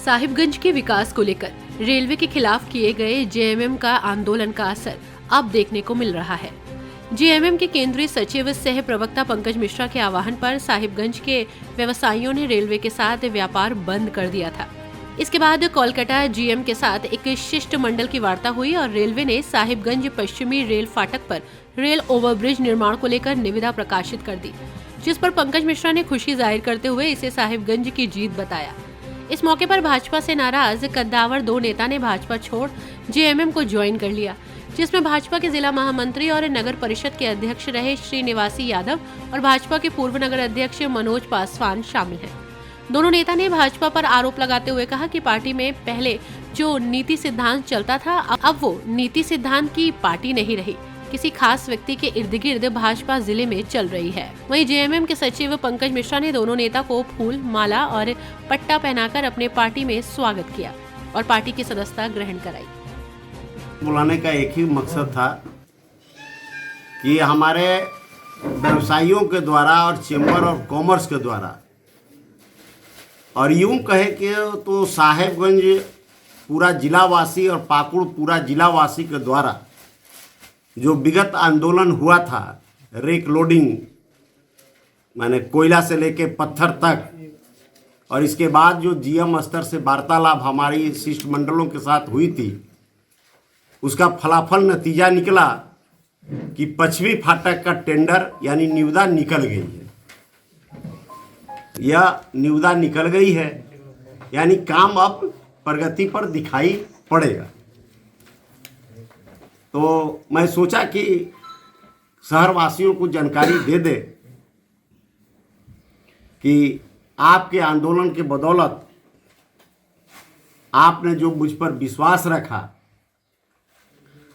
साहिबगंज के विकास को लेकर रेलवे के खिलाफ किए गए जेएमएम का आंदोलन का असर अब देखने को मिल रहा है। जेएमएम के केंद्रीय सचिव सह प्रवक्ता पंकज मिश्रा के आह्वान पर साहिबगंज के व्यवसायियों ने रेलवे के साथ व्यापार बंद कर दिया था। इसके बाद कोलकाता जीएम के साथ एक शिष्टमंडल की वार्ता हुई और रेलवे ने साहिबगंज पश्चिमी रेल फाटक पर रेल ओवरब्रिज निर्माण को लेकर निविदा प्रकाशित कर दी, जिस पर पंकज मिश्रा ने खुशी जाहिर करते हुए इसे साहिबगंज की जीत बताया। इस मौके पर भाजपा से नाराज कद्दावर दो नेता ने भाजपा छोड़ जेएमएम को ज्वाइन कर लिया, जिसमें भाजपा के जिला महामंत्री और नगर परिषद के अध्यक्ष रहे श्रीनिवासी यादव और भाजपा के पूर्व नगर अध्यक्ष मनोज पासवान शामिल हैं। दोनों नेता ने भाजपा पर आरोप लगाते हुए कहा कि पार्टी में पहले जो नीति सिद्धांत चलता था अब वो नीति सिद्धांत की पार्टी नहीं रही, किसी खास व्यक्ति के इर्द गिर्द भाजपा जिले में चल रही है। वहीं जेएमएम के सचिव पंकज मिश्रा ने दोनों नेता को फूल, माला और पट्टा पहनाकर अपने पार्टी में स्वागत किया और पार्टी की सदस्यता ग्रहण कराई। बुलाने का एक ही मकसद था कि हमारे व्यवसायियों के द्वारा और चेंबर ऑफ कॉमर्स के द्वारा और यूं कहे कि तो साहेबगंज पूरा जिलावासी और पाकुड़ पूरा जिलावासी के द्वारा जो विगत आंदोलन हुआ था, रेक लोडिंग माने कोयला से लेके पत्थर तक, और इसके बाद जो जीएम स्तर से वार्तालाप हमारी शिष्टमंडलों के साथ हुई थी, उसका फलाफल नतीजा निकला कि पश्चिमी फाटक का टेंडर यानी निविदा निकल गई है। यह निविदा निकल गई है यानी काम अब प्रगति पर दिखाई पड़ेगा। तो मैं सोचा कि शहरवासियों को जानकारी दे दे कि आपके आंदोलन के बदौलत आपने जो मुझ पर विश्वास रखा,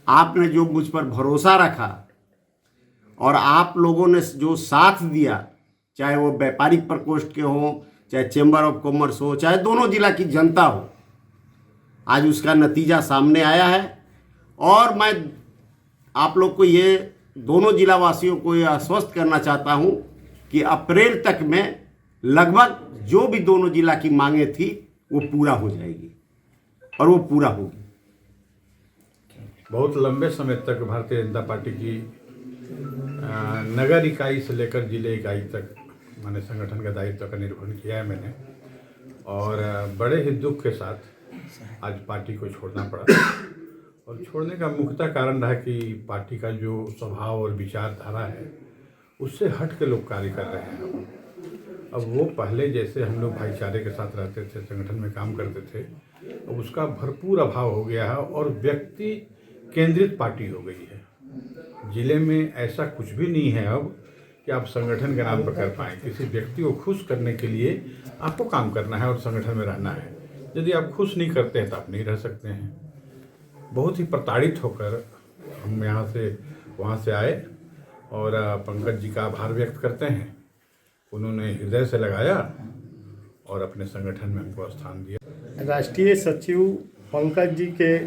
आपने जो मुझ पर भरोसा रखा और आप लोगों ने जो साथ दिया, चाहे वो व्यापारिक प्रकोष्ठ के हो, चाहे चेंबर ऑफ कॉमर्स हो, चाहे दोनों जिला की जनता हो, आज उसका नतीजा सामने आया है। और मैं आप लोग को ये दोनों जिला वासियों को ये आश्वस्त करना चाहता हूँ कि अप्रैल तक में लगभग जो भी दोनों जिला की मांगे थी वो पूरा हो जाएगी और वो पूरा होगी। बहुत लंबे समय तक भारतीय जनता पार्टी की नगर इकाई से लेकर जिले इकाई तक मैंने संगठन का दायित्व का निर्वहन किया है मैंने, और बड़े ही दुख के साथ आज पार्टी को छोड़ना पड़ा। और छोड़ने का मुख्यतः कारण रहा कि पार्टी का जो स्वभाव और विचारधारा है उससे हट के लोग कार्य कर रहे हैं। अब वो पहले जैसे हम लोग भाईचारे के साथ रहते थे, संगठन में काम करते थे, अब उसका भरपूर अभाव हो गया है और व्यक्ति केंद्रित पार्टी हो गई है। जिले में ऐसा कुछ भी नहीं है अब कि आप संगठन के नाम पर कर पाएँ। किसी व्यक्ति को खुश करने के लिए आपको काम करना है और संगठन में रहना है। यदि आप खुश नहीं करते हैं तो आप नहीं रह सकते हैं। बहुत ही प्रताड़ित होकर हम यहाँ से वहाँ से आए और पंकज जी का आभार व्यक्त करते हैं। उन्होंने हृदय से लगाया और अपने संगठन में हमको स्थान दिया। राष्ट्रीय सचिव पंकज जी के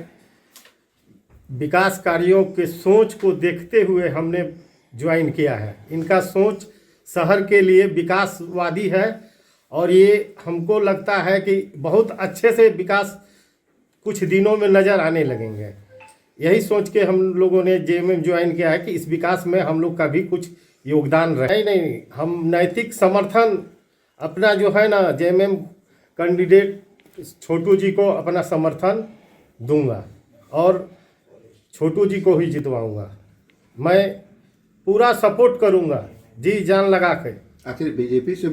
विकास कार्यों के सोच को देखते हुए हमने ज्वाइन किया है। इनका सोच शहर के लिए विकासवादी है और ये हमको लगता है कि बहुत अच्छे से विकास कुछ दिनों में नज़र आने लगेंगे। यही सोच के हम लोगों ने जेएमएम ज्वाइन किया है कि इस विकास में हम लोग का भी कुछ योगदान रहे। नहीं, हम नैतिक समर्थन अपना जो है ना जेएमएम कैंडिडेट छोटू जी को अपना समर्थन दूंगा और छोटू जी को ही जितवाऊंगा। मैं पूरा सपोर्ट करूंगा जी जान लगा के। आखिर बीजेपी से